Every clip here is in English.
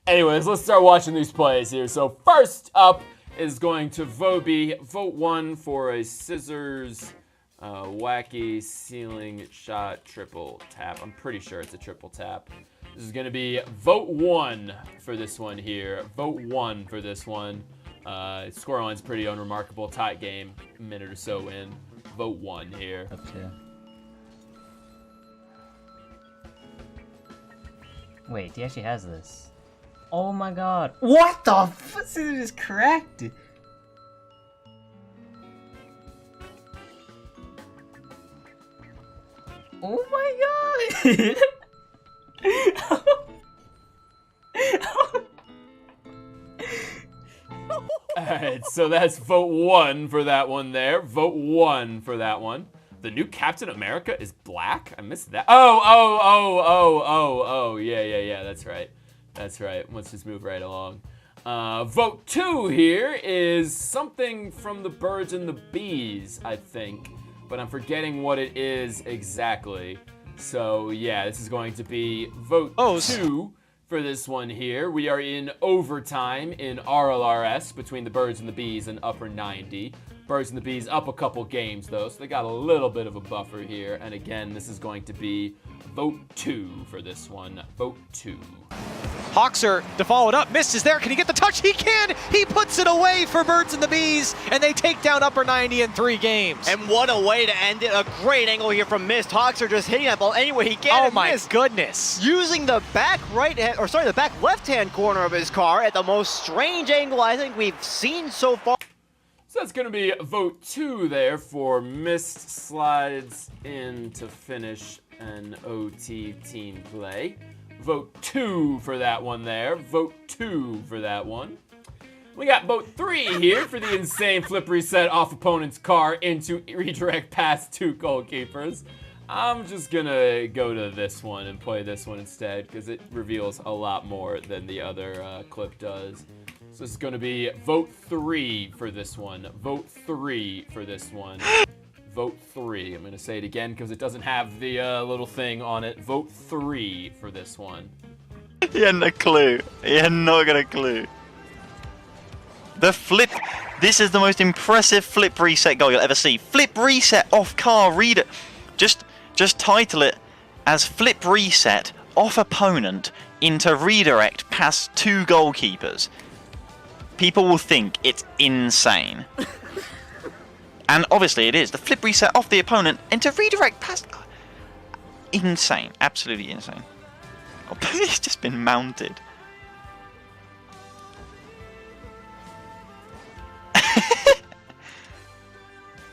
Anyways, let's start watching these plays here. So first up is going to be vote 1 for a scissors, wacky ceiling shot triple tap. I'm pretty sure it's a triple tap. This is going to be vote 1 for this one here. Vote 1 for this one. Scoreline's pretty unremarkable. Tie game, a minute or so in. Vote 1 here. Okay. Wait, he actually has this. Oh my god. What the f- This is correct! Oh my god! Alright, so that's vote 1 for that one there. Vote 1 for that one. The new Captain America is black? I missed that. Oh, yeah, that's right. That's right. Let's just move right along. Vote 2 here is something from the Birds and the Bees, I think. But I'm forgetting what it is exactly. So, yeah, this is going to be vote 2 for this one here. We are in overtime in RLRS between the Birds and the Bees and Upper 90. Birds and the Bees up a couple games, though, so they got a little bit of a buffer here. And again, this is going to be vote 2 for this one. Vote 2. Hoxer to follow it up, misses there. Can he get the touch? He can! He puts it away for Birds and the Bees, and they take down Upper 90 in 3 games. And what a way to end it. A great angle here from Mist. Hoxer just hitting that ball any way he can. Oh my goodness. Using the back the back left-hand corner of his car at the most strange angle I think we've seen so far. So that's going to be vote 2 there for Mist slides in to finish an OT team play. Vote 2 for that one there. Vote 2 for that one. We got vote 3 here for the insane flip reset off opponent's car into redirect past 2 goalkeepers. I'm just gonna go to this one and play this one instead because it reveals a lot more than the other clip does. So this is gonna be vote 3 for this one. Vote 3 for this one. Vote 3. I'm going to say it again because it doesn't have the little thing on it. Vote 3 for this one. He hadn't a clue. He had not got a clue. The flip. This is the most impressive flip reset goal you'll ever see. Flip reset off car. Read it. Just title it as flip reset off opponent into redirect past 2 goalkeepers. People will think it's insane. And obviously it is. The flip reset off the opponent into redirect past... Insane. Absolutely insane. Oh, it's just been mounted.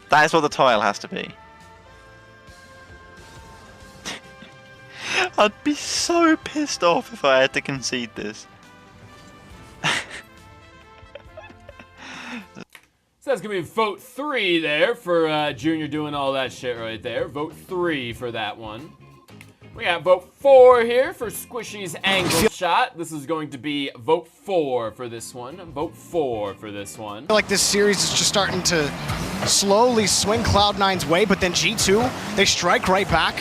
That is what the tile has to be. I'd be so pissed off if I had to concede this. So that's going to be vote 3 there for Junior doing all that shit right there. Vote 3 for that one. We got vote 4 here for Squishy's angle shot. This is going to be vote 4 for this one. Vote 4 for this one. I feel like this series is just starting to slowly swing Cloud9's way, but then G2, they strike right back.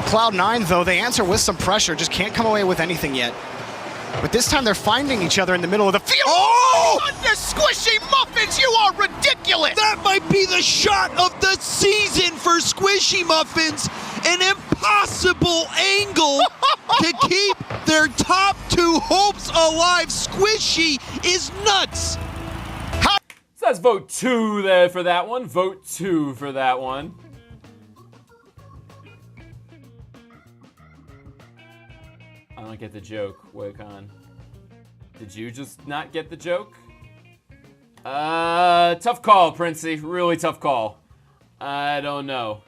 Cloud9, though, they answer with some pressure, just can't come away with anything yet. But this time they're finding each other in the middle of the field. Oh! Goodness, Squishy Muffins, you are ridiculous! That might be the shot of the season for Squishy Muffins. An impossible angle to keep their top 2 hopes alive. Squishy is nuts. So that's vote 2 there for that one. Vote 2 for that one. I don't get the joke, Wakon. Did you just not get the joke? Tough call, Princey. Really tough call. I don't know.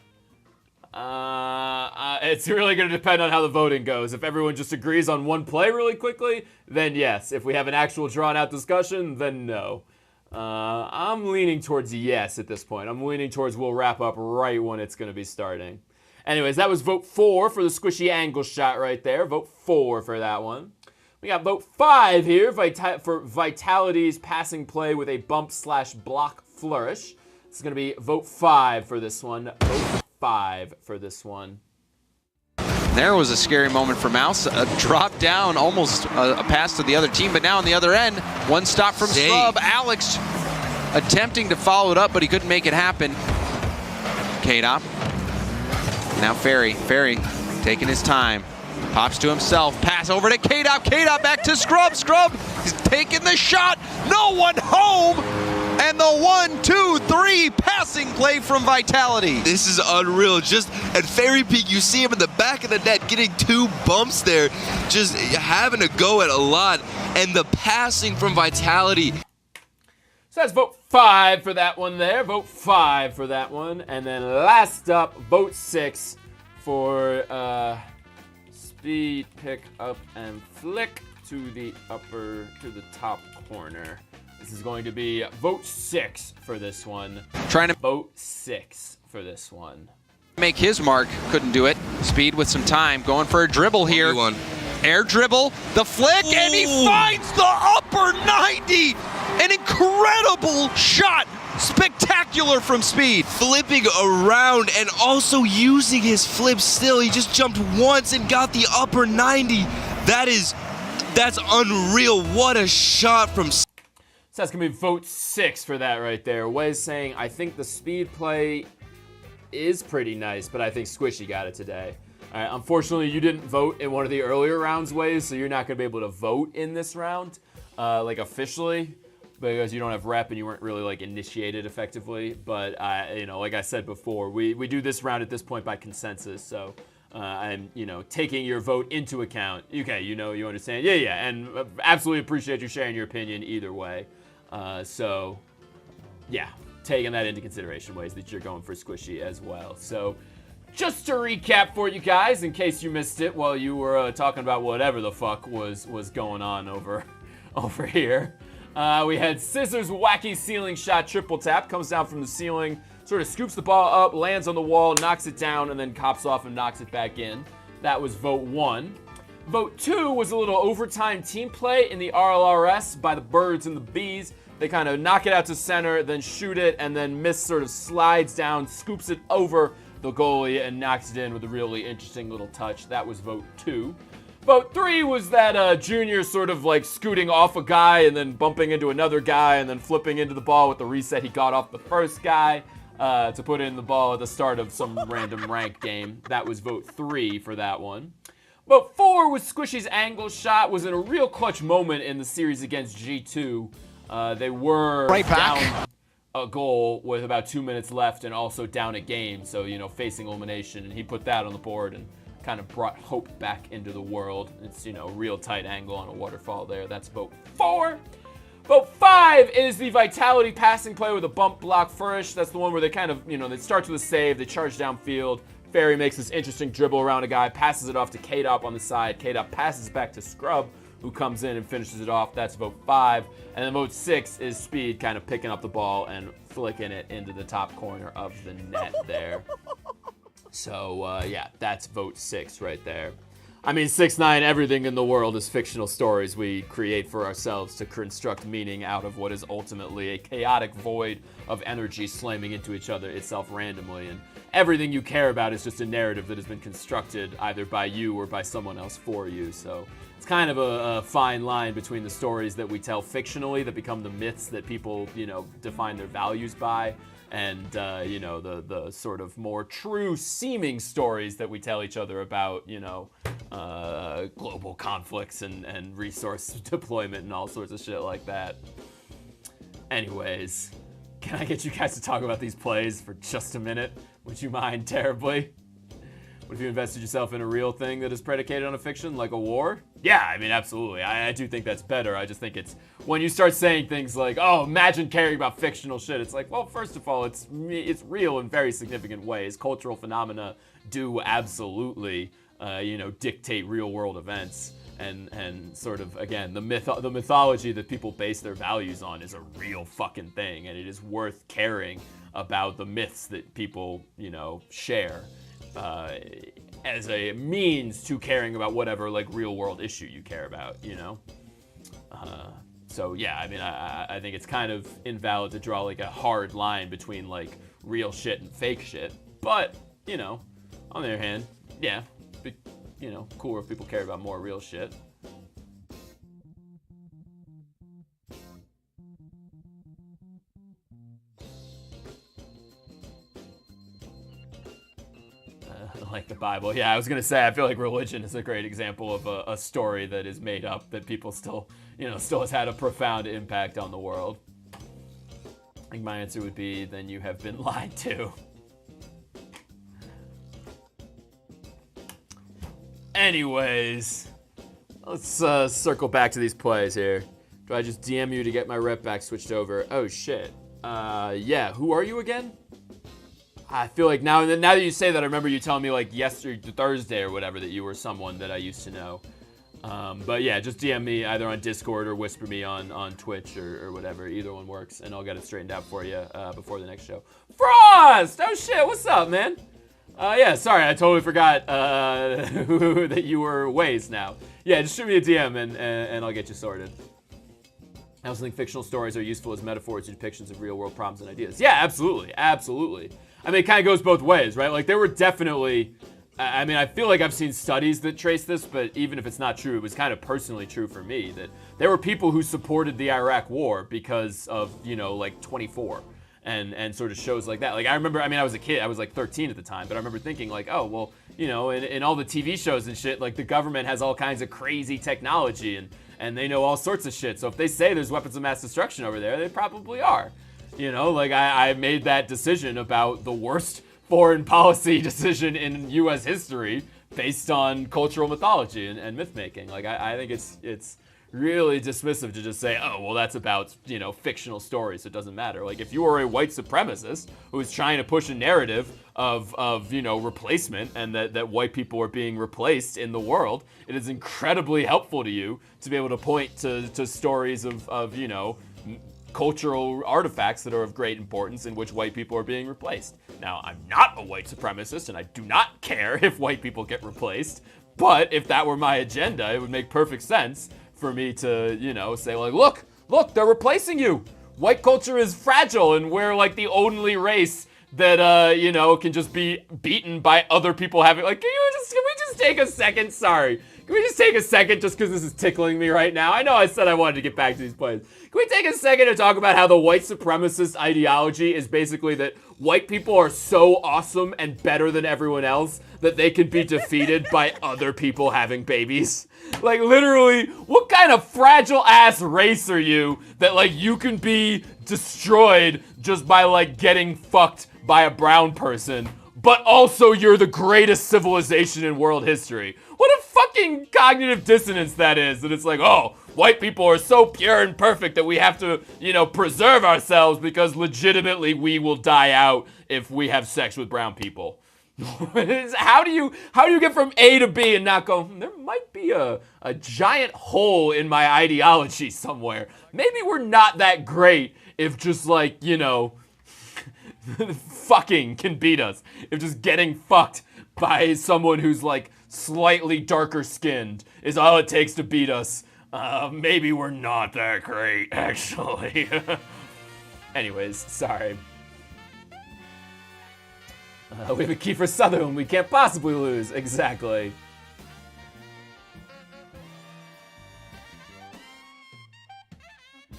It's really going to depend on how the voting goes. If everyone just agrees on one play really quickly, then yes. If we have an actual drawn-out discussion, then no. I'm leaning towards yes at this point. I'm leaning towards we'll wrap up right when it's going to be starting. Anyways, that was vote 4 for the Squishy angle shot right there. Vote 4 for that one. We got vote 5 here for Vitality's passing play with a bump/block flourish. This is going to be vote 5 for this one. Vote 5 for this one. There was a scary moment for Mouse. A drop down, almost a pass to the other team, but now on the other end, one stop from Scrub. Alex attempting to follow it up, but he couldn't make it happen. K-Dop. Now Ferry. Ferry taking his time. Pops to himself. Pass over to K-Dop. K-Dop back to Scrub. Scrub is taking the shot. No one home. And the 1-2-3 passing play from Vitality. This is unreal. Just at Fairy Peak, you see him in the back of the net getting 2 bumps there, just having to go at a lot. And the passing from Vitality. So that's vote 5 for that one there. Vote 5 for that one. And then last up, vote 6 for speed, pick up, and flick to the top corner. This is going to be vote 6 for this one. Trying to vote 6 for this one. Make his mark, couldn't do it. Speed with some time, going for a dribble here. Air dribble, the flick, and he finds the upper 90. An incredible shot. Spectacular from Speed. Flipping around and also using his flip still. He just jumped once and got the upper 90. That's unreal. What a shot from So that's going to be vote 6 for that right there. Wes saying, I think the speed play is pretty nice, but I think Squishy got it today. All right, unfortunately, you didn't vote in one of the earlier rounds, Wes, so you're not going to be able to vote in this round, like officially, because you don't have rep and you weren't really like initiated effectively. But like I said before, we do this round at this point by consensus, so I'm taking your vote into account. Okay, you understand. Yeah, and absolutely appreciate you sharing your opinion either way. So yeah, taking that into consideration, ways that you're going for Squishy as well. So just to recap for you guys, in case you missed it while you were talking about whatever the fuck was going on over here. We had Scissors wacky ceiling shot triple tap, comes down from the ceiling, sort of scoops the ball up, lands on the wall, knocks it down, and then cops off and knocks it back in. That was vote 1. Vote 2 was a little overtime team play in the RLRS by the Birds and the Bees. They kind of knock it out to center, then shoot it, and then Miss sort of slides down, scoops it over the goalie, and knocks it in with a really interesting little touch. That was vote 2. Vote 3 was that Junior sort of like scooting off a guy and then bumping into another guy and then flipping into the ball with the reset he got off the first guy to put in the ball at the start of some random ranked game. That was vote 3 for that one. Vote 4 was Squishy's angle shot, was in a real clutch moment in the series against G2. They were down a goal with about 2 minutes left and also down a game, so facing elimination, and he put that on the board and kind of brought hope back into the world. It's real tight angle on a waterfall there. That's vote 4. Vote 5 is the Vitality passing play with a bump block flourish. That's the one where they kind of they start with a save, they charge downfield. Ferry makes this interesting dribble around a guy, passes it off to K-Dop on the side. K-Dop passes it back to Scrub, who comes in and finishes it off. That's vote 5. And then vote 6 is Speed kind of picking up the ball and flicking it into the top corner of the net there. So, yeah, that's vote 6 right there. I mean, 6ix9ine, everything in the world is fictional stories we create for ourselves to construct meaning out of what is ultimately a chaotic void of energy slamming into each other itself randomly. And everything you care about is just a narrative that has been constructed either by you or by someone else for you. So it's kind of a fine line between the stories that we tell fictionally that become the myths that people, define their values by, and the sort of more true seeming stories that we tell each other about global conflicts and resource deployment and all sorts of shit like that. Anyways, can I get you guys to talk about these plays for just a minute? Would you mind terribly? What if you invested yourself in a real thing that is predicated on a fiction, like a war? Yeah, I mean, absolutely. I do think that's better. I just think it's when you start saying things like, oh, imagine caring about fictional shit. It's like, well, first of all, it's real in very significant ways. Cultural phenomena do absolutely, dictate real world events. And sort of, again, the mythology that people base their values on is a real fucking thing. And it is worth caring about the myths that people, share. As a means to caring about whatever real world issue you care about, so yeah, I mean, I think it's kind of invalid to draw a hard line between real shit and fake shit, but on the other hand, yeah, you know, cooler if people cared about more real shit. Like the Bible. Yeah, I was gonna say, I feel like religion is a great example of a story that is made up that people still, you know, still has had a profound impact on the world. I think my answer would be, then you have been lied to. Anyways, let's circle back to these plays here. Do I just DM you to get my rep back switched over? Oh shit. Yeah, who are you again? I feel like now that you say that, I remember you telling me like yesterday, Thursday or whatever, that you were someone that I used to know. But yeah, just DM me either on Discord or whisper me on Twitch or whatever. Either one works, and I'll get it straightened out for you before the next show. Frost! Oh shit, what's up, man? Yeah, sorry, I totally forgot that you were Waze now. Yeah, just shoot me a DM and I'll get you sorted. I also think fictional stories are useful as metaphors or depictions of real-world problems and ideas. Yeah, absolutely, absolutely. I mean, it kind of goes both ways, right? Like, there were definitely, I mean, I feel like I've seen studies that trace this, but even if it's not true, it was kind of personally true for me, that there were people who supported the Iraq War because of, you know, like 24 and sort of shows like that. Like, I remember, I mean, I was a kid, I was like 13 at the time, but I remember thinking like, oh, well, you know, in all the TV shows and shit, like the government has all kinds of crazy technology and they know all sorts of shit. So if they say there's weapons of mass destruction over there, they probably are. You know, like I made that decision about the worst foreign policy decision in U.S. history based on cultural mythology and myth making. Like I think it's really dismissive to just say, oh, well, that's about, you know, fictional stories. It doesn't matter. Like if you are a white supremacist who is trying to push a narrative of you know, replacement and that white people are being replaced in the world, it is incredibly helpful to you to be able to point to stories of you know, cultural artifacts that are of great importance in which white people are being replaced. Now, I'm not a white supremacist, and I do not care if white people get replaced, but if that were my agenda, it would make perfect sense for me to, you know, say like, look, they're replacing you. White culture is fragile, and we're like the only race that, you know, can just be beaten by other people having, like, can we just take a second? Sorry. Can we just take a second just because this is tickling me right now? I know I said I wanted to get back to these plays. Can we take a second to talk about how the white supremacist ideology is basically that white people are so awesome and better than everyone else that they can be defeated by other people having babies? Like, literally, what kind of fragile ass race are you that, like, you can be destroyed just by, like, getting fucked by a brown person, but also you're the greatest civilization in world history? What a fucking cognitive dissonance that is. That it's like, oh, white people are so pure and perfect that we have to, you know, preserve ourselves because legitimately we will die out if we have sex with brown people. How do you get from A to B and not go, there might be a giant hole in my ideology somewhere. Maybe we're not that great if just, like, you know, fucking can beat us. If just getting fucked by someone who's like slightly darker skinned is all it takes to beat us. Maybe we're not that great, actually. Anyways, sorry. We have a Kiefer Sutherland we can't possibly lose. Exactly.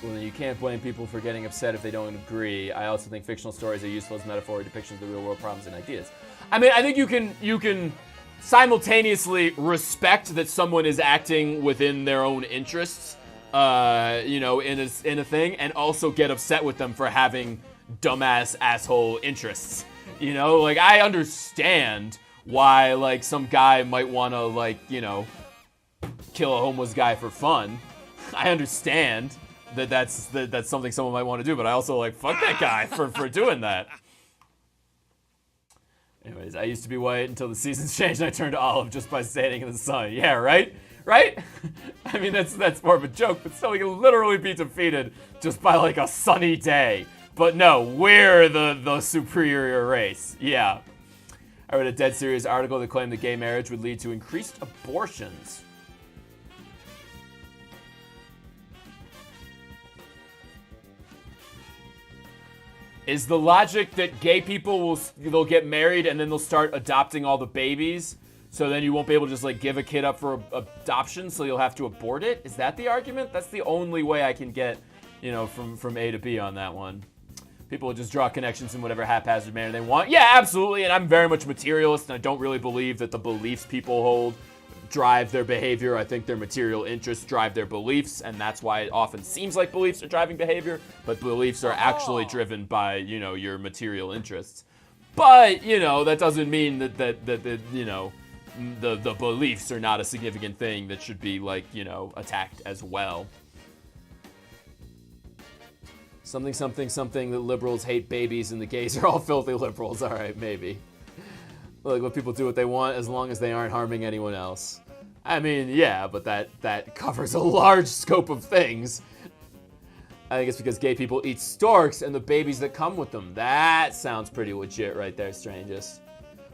Well, then you can't blame people for getting upset if they don't agree. I also think fictional stories are useful as metaphor or depictions of the real world problems and ideas. I mean, I think you can simultaneously respect that someone is acting within their own interests, you know, in a thing, and also get upset with them for having dumbass asshole interests. You know, like, I understand why, like, some guy might want to, like, you know, kill a homeless guy for fun. I understand that's something someone might want to do, but I also, like, fuck that guy for doing that. Anyways, I used to be white until the seasons changed and I turned to olive just by standing in the sun. Yeah, right? Right? I mean, that's more of a joke, but still, you can literally be defeated just by, like, a sunny day. But no, we're the superior race. Yeah. I read a dead serious article that claimed that gay marriage would lead to increased abortions. Is the logic that gay people they'll get married and then they'll start adopting all the babies So then you won't be able to just like give a kid up for adoption, so you'll have to abort it? Is that the argument? That's the only way I can get, you know, from A to B on that one. People will just draw connections in whatever haphazard manner they want. Yeah, absolutely, and I'm very much materialist, and I don't really believe that the beliefs people hold drive their behavior. I think their material interests drive their beliefs, and that's why it often seems like beliefs are driving behavior, but beliefs are actually driven by, you know, your material interests. But, you know, that doesn't mean that you know, the beliefs are not a significant thing that should be, like, you know, attacked as well. Something, something, something that liberals hate babies and the gays are all filthy liberals. All right, maybe. Like, let people do what they want as long as they aren't harming anyone else. I mean, yeah, but that covers a large scope of things. I think it's because gay people eat storks and the babies that come with them. That sounds pretty legit right there, strangest.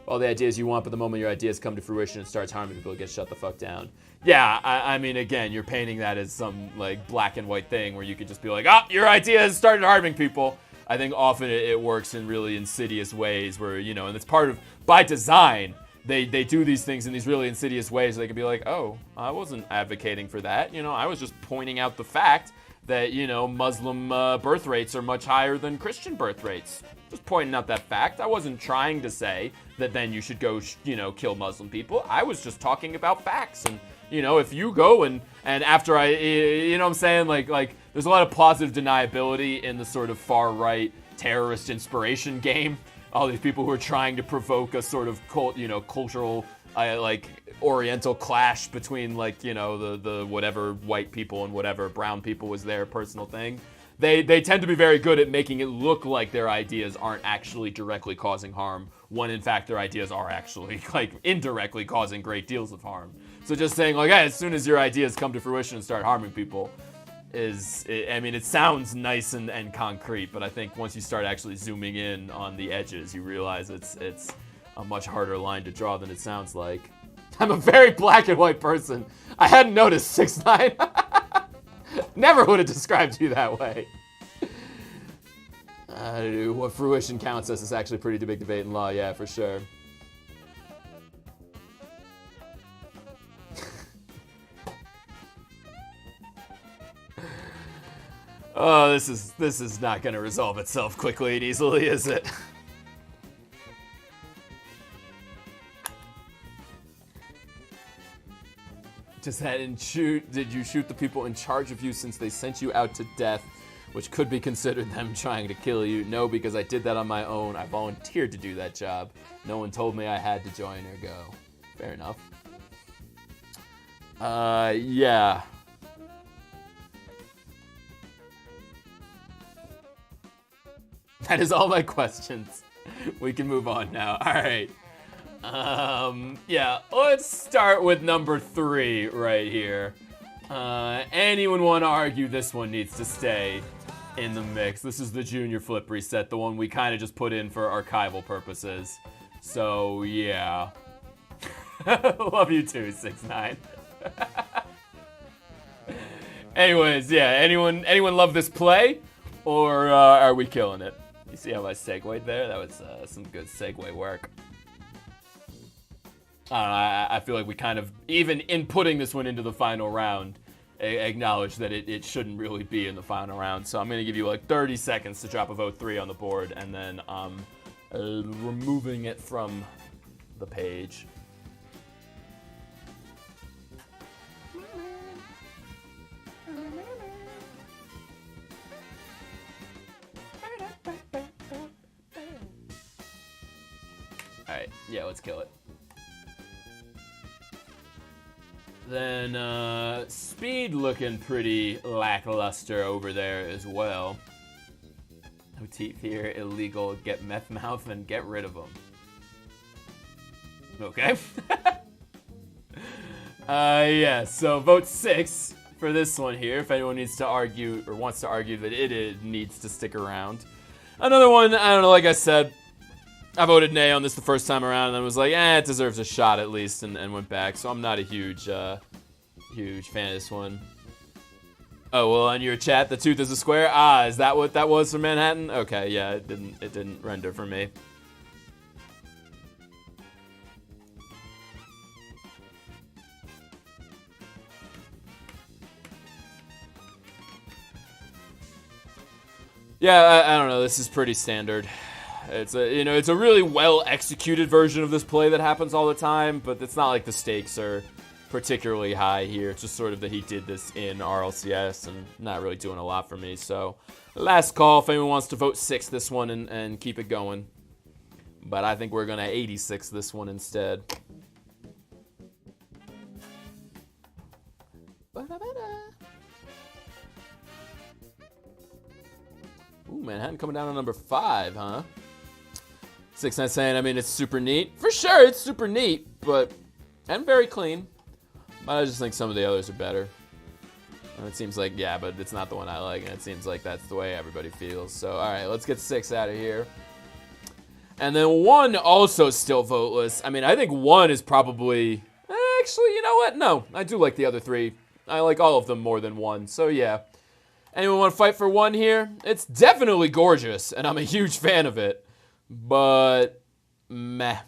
All the ideas you want, but the moment your ideas come to fruition and starts harming people, it gets shut the fuck down. Yeah, I mean, again, you're painting that as some, like, black and white thing where you could just be like, your idea has started harming people. I think often it works in really insidious ways where, you know, and it's part of, by design, they do these things in these really insidious ways. They can be like, oh, I wasn't advocating for that. You know, I was just pointing out the fact that, you know, Muslim birth rates are much higher than Christian birth rates. Just pointing out that fact. I wasn't trying to say that then you should go, you know, kill Muslim people. I was just talking about facts. And, you know, if you go and after you know what I'm saying? Like there's a lot of positive deniability in the sort of far right terrorist inspiration game. All these people who are trying to provoke a sort of cultural, like Oriental clash between, like, you know, the whatever white people and whatever brown people was their personal thing. They tend to be very good at making it look like their ideas aren't actually directly causing harm, when in fact their ideas are actually, like, indirectly causing great deals of harm. So just saying, like, hey, as soon as your ideas come to fruition and start harming people I mean, it sounds nice and concrete, but I think once you start actually zooming in on the edges, you realize it's a much harder line to draw than it sounds like. I'm a very black and white person. I hadn't noticed, 6ix9ine. Never would have described you that way. What fruition counts as is actually a pretty big debate in law, yeah, for sure. Oh, this is not going to resolve itself quickly and easily, is it? Did you shoot the people in charge of you since they sent you out to death, which could be considered them trying to kill you? No, because I did that on my own. I volunteered to do that job. No one told me I had to join or go. Fair enough. Yeah. That is all my questions. We can move on now. All right. Yeah, let's start with number 3 right here. Anyone want to argue this one needs to stay in the mix? This is the junior flip reset, the one we kind of just put in for archival purposes. So, yeah. Love you too, 6ix9ine. Anyways, yeah, anyone love this play? Or are we killing it? You see how I segued there? That was some good segue work. I feel like we kind of, even in putting this one into the final round, acknowledge that it shouldn't really be in the final round. So I'm going to give you like 30 seconds to drop a vote 3 on the board, and then removing it from the page. Alright, yeah, let's kill it. Then, speed looking pretty lackluster over there as well. No teeth here, illegal, get meth mouth and get rid of them. Okay. Yeah, so vote 6 for this one here, if anyone needs to argue, or wants to argue that it needs to stick around. Another one, I don't know, like I said, I voted nay on this the first time around, and then was like, it deserves a shot at least, and went back. So I'm not a huge fan of this one. Oh, well, on your chat, the tooth is a square. Is that what that was for Manhattan? Okay, yeah, it didn't render for me. Yeah, I don't know. This is pretty standard. It's a really well executed version of this play that happens all the time, but it's not like the stakes are particularly high here. It's just sort of that he did this in RLCS and not really doing a lot for me. So last call if anyone wants to vote 6 this one and keep it going. But I think we're going to 86 this one instead. Ooh, Manhattan coming down to number 5, huh? 6-9 saying, I mean, it's super neat. For sure, it's super neat, and very clean. But I just think some of the others are better. And it seems like, yeah, but it's not the one I like, and it seems like that's the way everybody feels. So, all right, let's get 6 out of here. And then 1 also still voteless. I mean, I think 1 is probably... Actually, you know what? No, I do like the other 3. I like all of them more than 1, so yeah. Anyone want to fight for 1 here? It's definitely gorgeous, and I'm a huge fan of it. But, meh.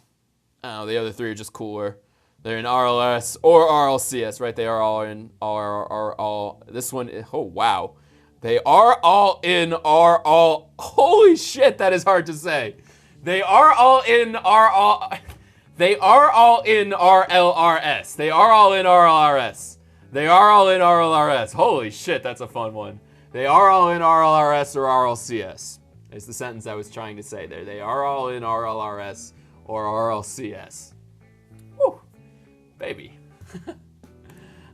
Oh, the other 3 are just cooler. They're in RLS or RLCS, right? They are all in all. This one, oh, wow. They are all in RL. Holy shit, that is hard to say. They are all in RL. They are all in RLRS. They are all in RLRS. They are all in RLRS. Holy shit, that's a fun one. They are all in RLRS or RLCS. Is the sentence I was trying to say there. They are all in RLRS or RLCS. Woo, baby.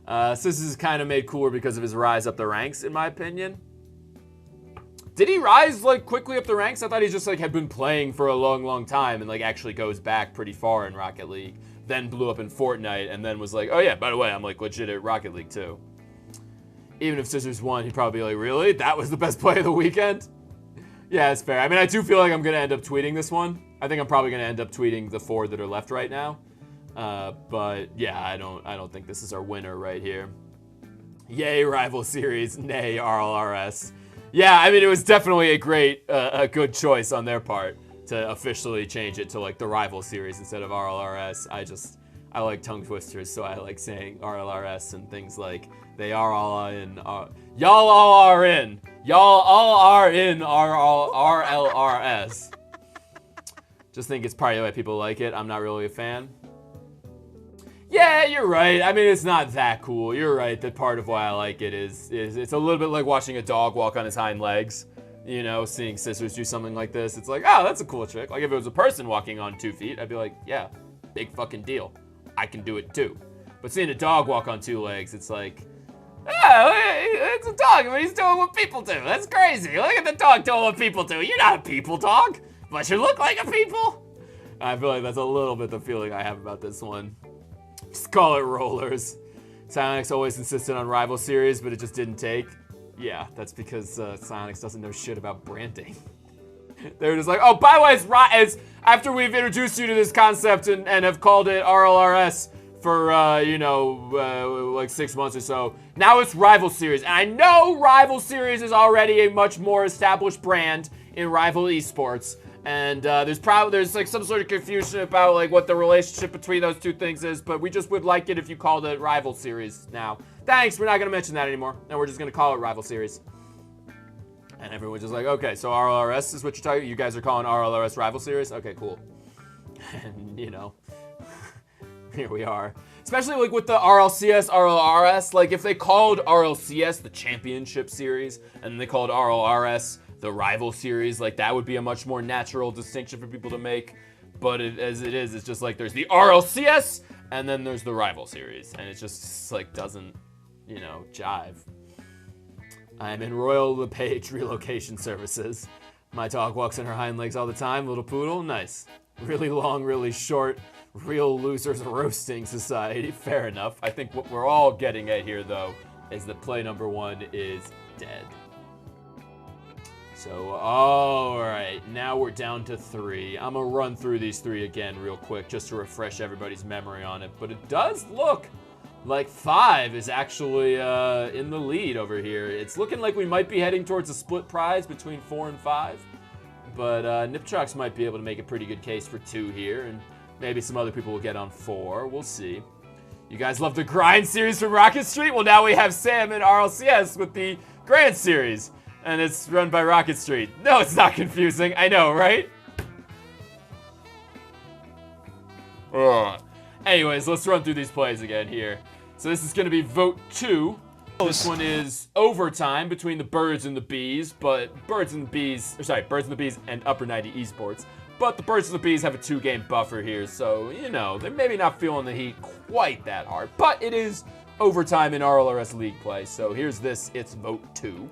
So this is kind of made cooler because of his rise up the ranks, in my opinion. Did he rise like quickly up the ranks? I thought he just like had been playing for a long time and like actually goes back pretty far in Rocket League. Then blew up in Fortnite and then was like, oh yeah, by the way, I'm like legit at Rocket League too. Even if Scissors won, he'd probably be like, really? That was the best play of the weekend? Yeah, it's fair. I mean, I do feel like I'm going to end up tweeting this one. I think I'm probably going to end up tweeting the 4 that are left right now. But yeah, I don't think this is our winner right here. Yay, Rival Series. Nay, RLRS. Yeah, I mean, it was definitely a good choice on their part to officially change it to like the Rival Series instead of RLRS. I like tongue twisters, so I like saying RLRS and things like they are all in. Y'all all are in. Y'all all are in RLRS. Just think it's probably the way people like it. I'm not really a fan. Yeah, you're right. I mean, it's not that cool. You're right that part of why I like it is it's a little bit like watching a dog walk on his hind legs. You know, seeing Scissors do something like this. It's like, oh, that's a cool trick. Like if it was a person walking on 2 feet, I'd be like, yeah, big fucking deal. I can do it too. But seeing a dog walk on 2 legs, it's like, it's a dog, but he's doing what people do. That's crazy. Look at the dog doing what people do. You're not a people dog, but you look like a people. I feel like that's a little bit the feeling I have about this one. Just call it rollers. Psyonix always insisted on Rival Series, but it just didn't take. Yeah, that's because Psyonix doesn't know shit about branding. They're just like, oh, by the way, it's after we've introduced you to this concept and have called it RLRS for, like 6 months or so, now it's Rival Series. And I know Rival Series is already a much more established brand in Rival Esports. And there's like some sort of confusion about like what the relationship between those 2 things is, but we just would like it if you called it Rival Series now. Thanks, we're not going to mention that anymore. And we're just going to call it Rival Series. And everyone's just like, okay, so RLRS is what you're talking. You guys are calling RLRS Rival Series? Okay, cool. And, here we are. Especially like with the RLCS, RLRS, like if they called RLCS the Championship Series, and they called RLRS the Rival Series, like that would be a much more natural distinction for people to make. But as it is, it's just like there's the RLCS, and then there's the Rival Series, and it just like doesn't, jive. I'm in Royal LePage Relocation Services. My dog walks on her hind legs all the time. Little poodle, nice. Really long, really short. Real losers roasting society. Fair enough. I think what we're all getting at here, though, is that play number 1 is dead. So, all right, now we're down to 3. I'm gonna run through these 3 again real quick just to refresh everybody's memory on it. But it does look like 5 is actually in the lead over here. It's looking like we might be heading towards a split prize between 4 and 5. But Niptrox might be able to make a pretty good case for 2 here, and maybe some other people will get on 4. We'll see. You guys love the grind series from Rocket Street? Well, now we have Sam in RLCS with the Grand Series. and it's run by Rocket Street. No, it's not confusing. I know, right? Ugh. Anyways, let's run through these plays again here. So this is going to be vote 2. This one is overtime between the Birds and the Bees, but Birds and the Bees and Upper 90 Esports. But the Birds and the Bees have a 2-game buffer here, so, you know, they're maybe not feeling the heat quite that hard. But it is overtime in RLRS League play, so here's this. It's vote 2.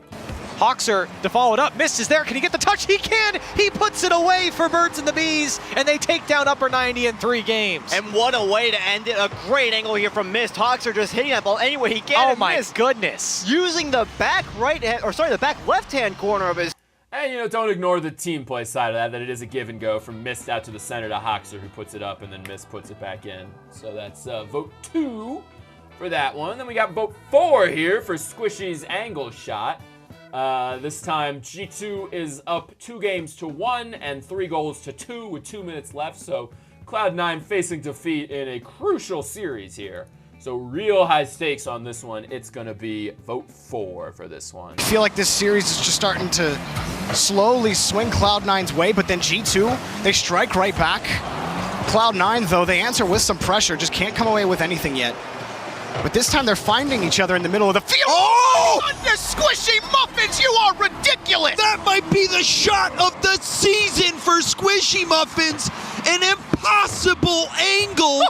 Hawkser to follow it up, misses there. Can he get the touch? He can! He puts it away for Birds and the Bees, and they take down Upper 90 in 3 games. And what a way to end it. A great angle here from Mist. Hawkser just hitting that ball any way he can. Oh my goodness. Using the back the back left-hand corner of his. And, you know, don't ignore the team play side of that it is a give and go from Mist out to the center to Hawkser, who puts it up, and then Mist puts it back in. So that's vote 2 for that one. Then we got vote 4 here for Squishy's angle shot. This time, G2 is up 2-1 and 3 goals to 2 with 2 minutes left. So Cloud9 facing defeat in a crucial series here. So real high stakes on this one. It's going to be vote 4 for this one. I feel like this series is just starting to slowly swing Cloud9's way, but then G2, they strike right back. Cloud9, though, they answer with some pressure, just can't come away with anything yet. But this time they're finding each other in the middle of the field. Oh! Squishy Muffins, you are ridiculous! That might be the shot of the season for Squishy Muffins. An impossible angle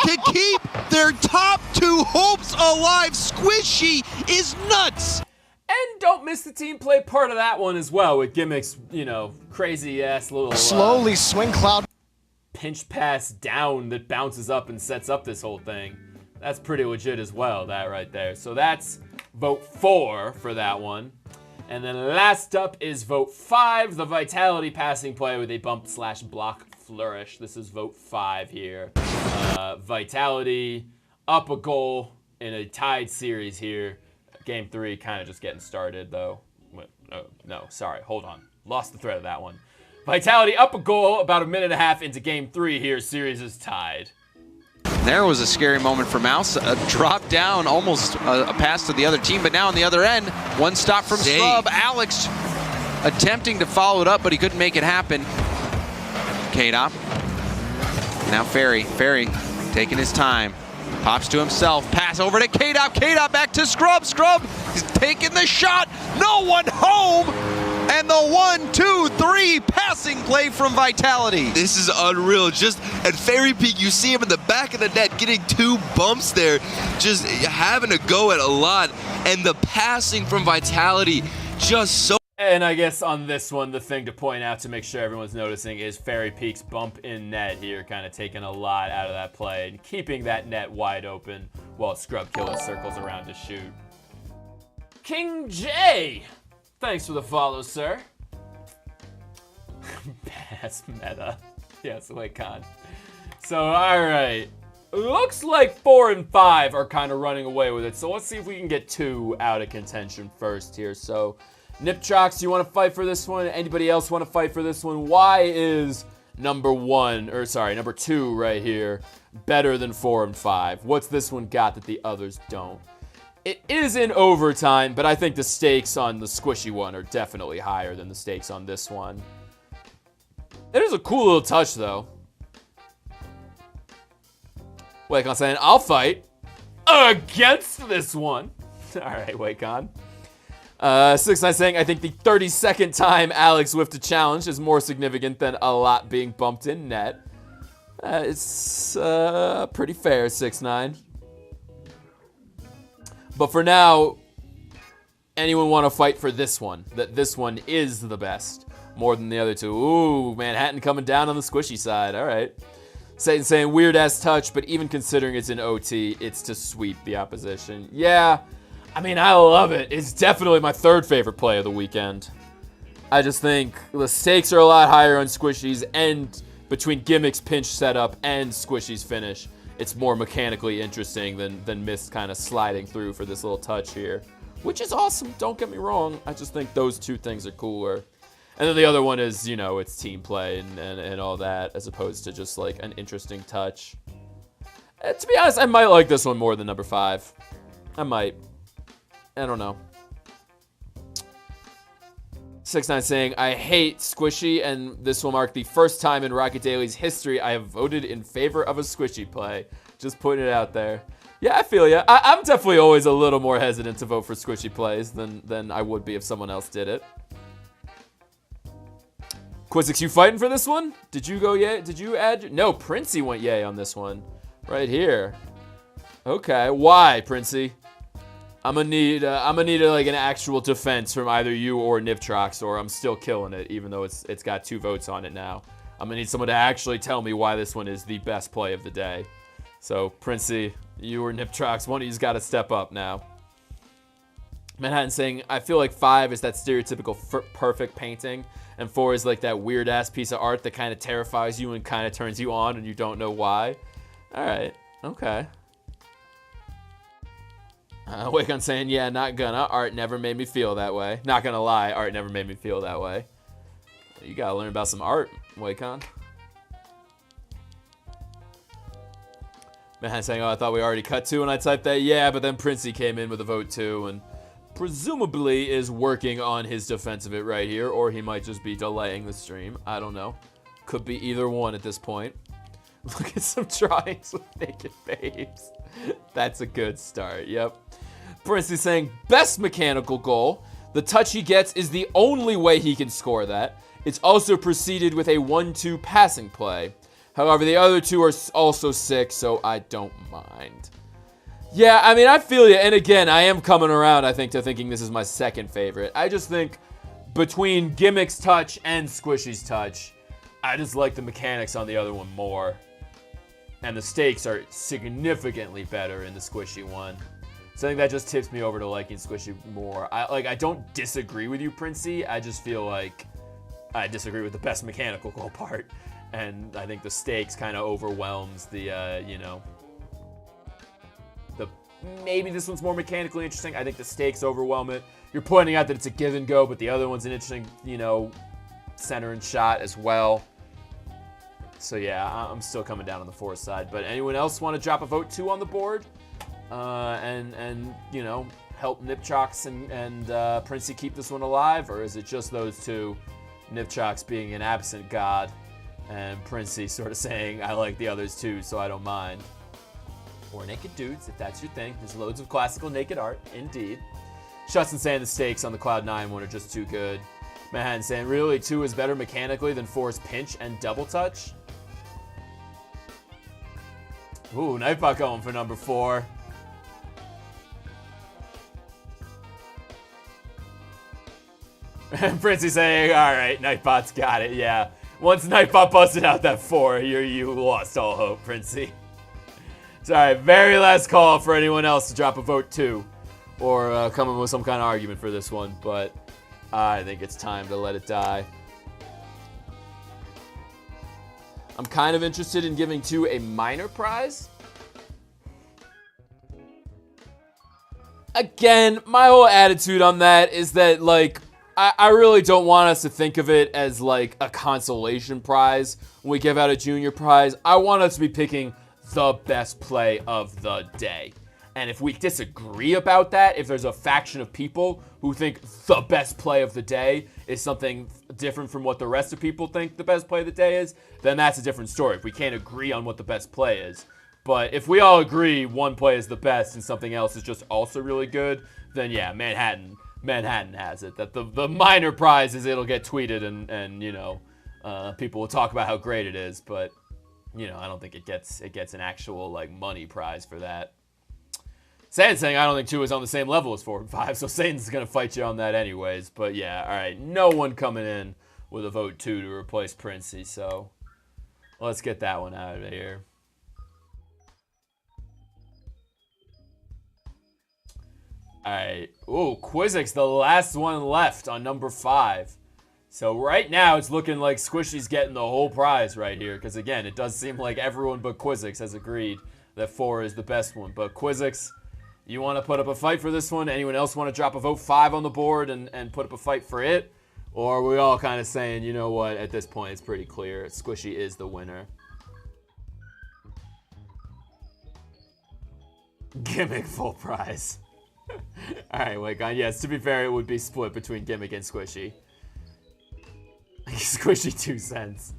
to keep their top 2 hopes alive. Squishy is nuts. And don't miss the team play part of that one as well with Gimmick's, you know, crazy-ass little slowly swing Cloud pinch pass down that bounces up and sets up this whole thing. That's pretty legit as well, that right there. So that's vote 4 for that one. And then last up is vote 5, the Vitality passing play with a bump/block flourish. This is vote 5 here. Vitality up a goal in a tied series here. Game 3 kind of just getting started, though. No, sorry, hold on. Lost the thread of that one. Vitality up a goal about a minute and a half into Game 3 here. Series is tied. There was a scary moment for Mouse. A drop down, almost a pass to the other team, but now on the other end, one stop from Scrub. Alex attempting to follow it up, but he couldn't make it happen. K-Dop. Now Ferry taking his time. Pops to himself, pass over to K-Dop. K-Dop back to Scrub. Scrub, he's taking the shot. No one home. And the 1-2-3 passing play from Vitality. This is unreal. Just at Fairy Peak, you see him in the back of the net getting 2 bumps there, just having to go at a lot. And the passing from Vitality just so. And I guess on this one, the thing to point out to make sure everyone's noticing is Fairy Peak's bump in net here, kind of taking a lot out of that play and keeping that net wide open while Scrub Killer circles around to shoot. King J, thanks for the follow, sir. Pass meta. Yes, Waycon. So, alright. Looks like 4 and 5 are kind of running away with it. So let's see if we can get 2 out of contention first here. So, Niptrox, you want to fight for this one? Anybody else want to fight for this one? Why is number 2 right here better than 4 and 5? What's this one got that the others don't? It is in overtime, but I think the stakes on the Squishy one are definitely higher than the stakes on this one. It is a cool little touch, though. Waycon saying, I'll fight against this one. All right, Waycon. 6ix9ine saying, I think the 32nd time Alex whiffed a challenge is more significant than a lot being bumped in net. It's pretty fair, 6ix9ine. But for now, anyone want to fight for this one? That this one is the best, more than the other 2. Ooh, Manhattan coming down on the Squishy side. All right. Satan saying, weird-ass touch, but even considering it's in OT, it's to sweep the opposition. Yeah, I mean, I love it. It's definitely my 3rd favorite play of the weekend. I just think the stakes are a lot higher on Squishy's, and between Gimmick's pinch setup and Squishy's finish, it's more mechanically interesting than Mist kind of sliding through for this little touch here, which is awesome. Don't get me wrong. I just think those 2 things are cooler. And then the other one is, you know, it's team play and all that, as opposed to just like an interesting touch. To be honest, I might like this one more than number 5. I might. I don't know. 6-9 saying, I hate Squishy, and this will mark the first time in Rocket Daily's history I have voted in favor of a Squishy play. Just putting it out there. Yeah, I feel ya. I'm definitely always a little more hesitant to vote for Squishy plays than I would be if someone else did it. Quizix, you fighting for this one? Did you go yay? Did you add? No, Princey went yay on this one. Right here. Okay, why, Princey? I'm gonna need like an actual defense from either you or Niptrox, or I'm still killing it, even though it's got 2 votes on it now. I'm gonna need someone to actually tell me why this one is the best play of the day. So, Princey, you or Niptrox, one of you's got to step up now. Manhattan saying, I feel like 5 is that stereotypical perfect painting, and 4 is like that weird-ass piece of art that kind of terrifies you and kind of turns you on and you don't know why. All right, okay. Wakon saying, yeah, not gonna. Art never made me feel that way. Not gonna lie, art never made me feel that way. You gotta learn about some art, Wakon. Man saying, oh, I thought we already cut 2 when I typed that. Yeah, but then Princey came in with a vote 2 and presumably is working on his defense of it right here, or he might just be delaying the stream. I don't know. Could be either one at this point. Look at some drawings with naked babes. That's a good start, yep. Princey saying, best mechanical goal. The touch he gets is the only way he can score that. It's also preceded with a 1-2 passing play. However, the other 2 are also sick, so I don't mind. Yeah, I mean, I feel you. And again, I am coming around, I think, to thinking this is my second favorite. I just think between Gimmick's touch and Squishy's touch, I just like the mechanics on the other one more. And the stakes are significantly better in the Squishy one. So I think that just tips me over to liking Squishy more. I don't disagree with you, Princey. I just feel like I disagree with the best mechanical goal part. And I think the stakes kind of overwhelms the, you know, maybe this one's more mechanically interesting. I think the stakes overwhelm it. You're pointing out that it's a give and go, but the other one's an interesting, you know, center and shot as well. So yeah, I'm still coming down on the 4 side. But anyone else want to drop a vote 2 on the board? And you know, help Niptrox and Princey keep this one alive? Or is it just those 2, Niptrox being an absent god, and Princey sort of saying, I like the others too, so I don't mind. Or naked dudes, if that's your thing. There's loads of classical naked art, indeed. Shutson saying the stakes on the Cloud9 one are just too good. Manhattan saying, really, 2 is better mechanically than 4's pinch and double touch? Ooh, Nightbot going for number 4. And Princey saying, all right, Nightbot's got it, yeah. Once Nightbot busted out that 4, you lost all hope, Princey. Sorry, very last call for anyone else to drop a vote 2. Or come up with some kind of argument for this one, but I think it's time to let it die. I'm kind of interested in giving 2 a minor prize. Again, my whole attitude on that is that, like, I really don't want us to think of it as, like, a consolation prize when we give out a junior prize. I want us to be picking the best play of the day. And if we disagree about that, if there's a faction of people who think the best play of the day is something different from what the rest of people think the best play of the day is, then that's a different story. If we can't agree on what the best play is. But if we all agree one play is the best and something else is just also really good, then yeah, Manhattan has it. That the minor prize is it'll get tweeted and you know, people will talk about how great it is, but you know, I don't think it gets an actual like money prize for that. Satan's saying I don't think 2 is on the same level as 4 and 5, so Satan's gonna fight you on that anyways. But yeah, all right, no one coming in with a vote 2 to replace Princey, so let's get that one out of here. All right, ooh, Quizix, the last one left on number 5. So right now it's looking like Squishy's getting the whole prize right here, because again, it does seem like everyone but Quizix has agreed that 4 is the best one. But Quizix, you want to put up a fight for this one? Anyone else want to drop a vote 5 on the board and put up a fight for it? Or are we all kind of saying, you know what, at this point it's pretty clear, Squishy is the winner. Gimmick full prize. All right, Wakon. Yes, to be fair, it would be split between Gimmick and Squishy. Squishy 2 cents.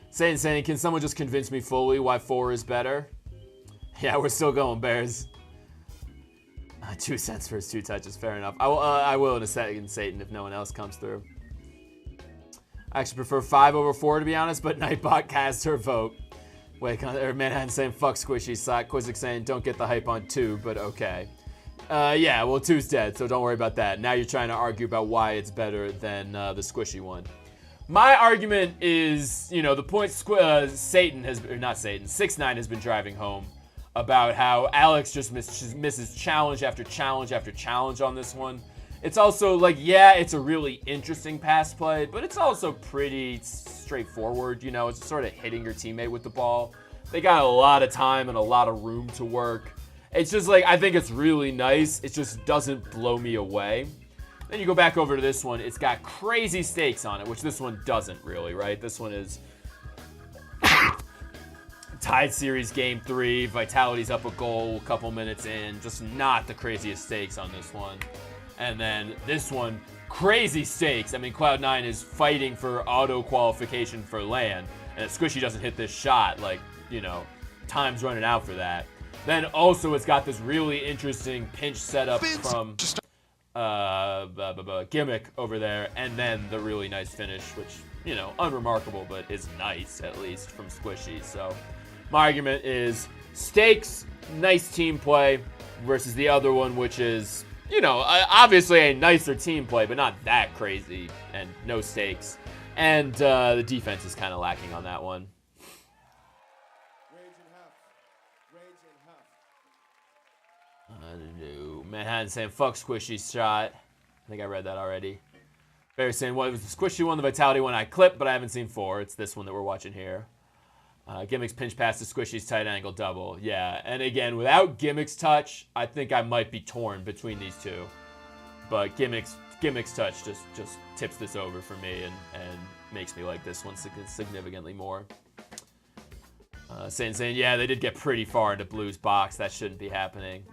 Saying, can someone just convince me fully why 4 is better? Yeah, we're still going, Bears. 2 cents for his 2 touches, fair enough. I will in a second, Satan, if no one else comes through. I actually prefer 5 over 4, to be honest, but Nightbot cast her vote. Wait, Manhattan saying, fuck Squishy. Quizzic saying, don't get the hype on 2, but okay. Yeah, well, 2's dead, so don't worry about that. Now you're trying to argue about why it's better than the Squishy one. My argument is, you know, the point Satan has, or not Satan, 6ix9ine has been driving home about how Alex just misses challenge after challenge after challenge on this one. It's also like, yeah, it's a really interesting pass play, but it's also pretty straightforward, you know, it's sort of hitting your teammate with the ball. They got a lot of time and a lot of room to work. It's just like, I think it's really nice. It just doesn't blow me away. Then you go back over to this one. It's got crazy stakes on it, which this one doesn't really, right? This one is tied series game 3. Vitality's up a goal a couple minutes in. Just not the craziest stakes on this one. And then this one, crazy stakes. I mean, Cloud9 is fighting for auto qualification for LAN. And if Squishy doesn't hit this shot, like, you know, time's running out for that. Then also it's got this really interesting pinch setup from Gimmick over there, and then the really nice finish, which, you know, unremarkable, but is nice, at least, from Squishy. So my argument is stakes, nice team play, versus the other one, which is, you know, obviously a nicer team play, but not that crazy, and no stakes. And the defense is kind of lacking on that one. No. Manhattan saying, fuck Squishy's shot. I think I read that already. Barry saying, well, it was the Squishy one, the Vitality one I clipped, but I haven't seen 4. It's this one that we're watching here. Gimmick's pinch pass to Squishy's tight angle double. Yeah, and again, without Gimmick's touch, I think I might be torn between these two. But Gimmick's touch just tips this over for me and makes me like this one significantly more. Saying, yeah, they did get pretty far into Blue's box. That shouldn't be happening.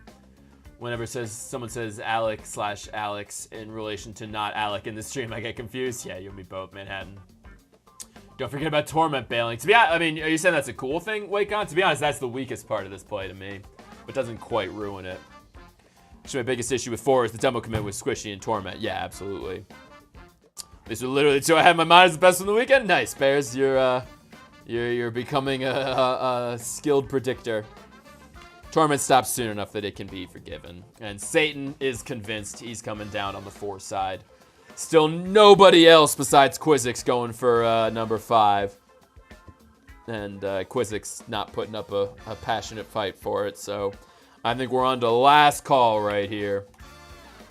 Whenever someone says Alex in relation to not Alec in the stream, I get confused. Yeah, you and me both, Manhattan. Don't forget about Torment bailing. To be honest, I mean, are you saying that's a cool thing, Wakon? To be honest, that's the weakest part of this play to me, but doesn't quite ruin it. Actually, my biggest issue with 4 is the demo commit with Squishy and Torment. Yeah, absolutely. These are literally 2 I had in my mind as the best on the weekend. Nice, Bears. You're becoming a skilled predictor. Torment stops soon enough that it can be forgiven. And Satan is convinced he's coming down on the 4 side. Still nobody else besides Quizzic's going for number 5. And Quizzic's not putting up a passionate fight for it. So I think we're on to the last call right here.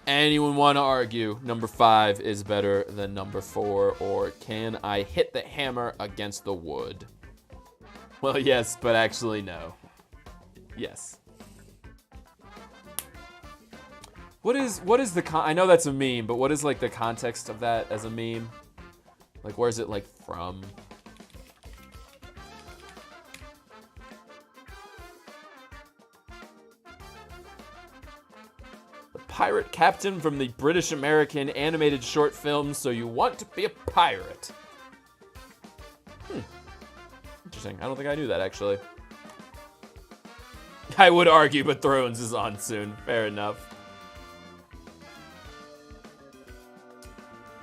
Anyone want to argue number 5 is better than number 4? Or can I hit the hammer against the wood? Well, yes, but actually no. Yes. What is the I know that's a meme, but what is like the context of that as a meme? Like, where's it like from? The pirate captain from the British American animated short film, So You Want to Be a Pirate. Interesting. I don't think I knew that, actually. I would argue, but Thrones is on soon. Fair enough.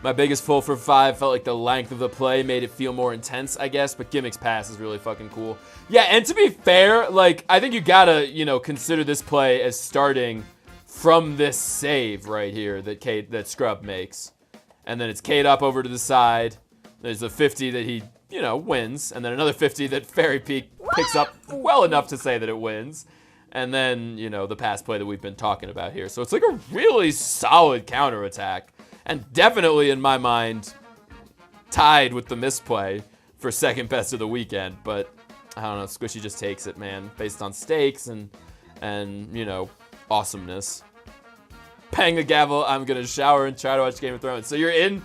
My biggest pull for 5 felt like the length of the play made it feel more intense, I guess, but Gimmick's pass is really fucking cool. Yeah, and to be fair, like, I think you gotta, you know, consider this play as starting from this save right here that Scrub makes. And then it's K'd up over to the side. There's a 50 that he, you know, wins, and then another 50 that Fairy Peak picks up well enough to say that it wins. And then, you know, the pass play that we've been talking about here. So it's like a really solid counterattack. And definitely, in my mind, tied with the misplay for second best of the weekend. But, I don't know, Squishy just takes it, man. Based on stakes and you know, awesomeness. Bang the gavel, I'm going to shower and try to watch Game of Thrones. So you're in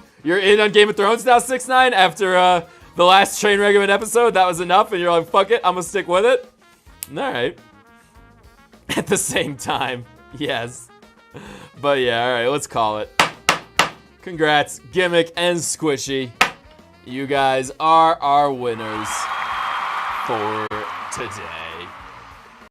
on Game of Thrones now, 6ix9ine, after the last Train Regiment episode? That was enough, and you're like, fuck it, I'm going to stick with it? Alright. At the same time, yes. But yeah, alright, let's call it. Congrats, Gimmick and Squishy. You guys are our winners for today.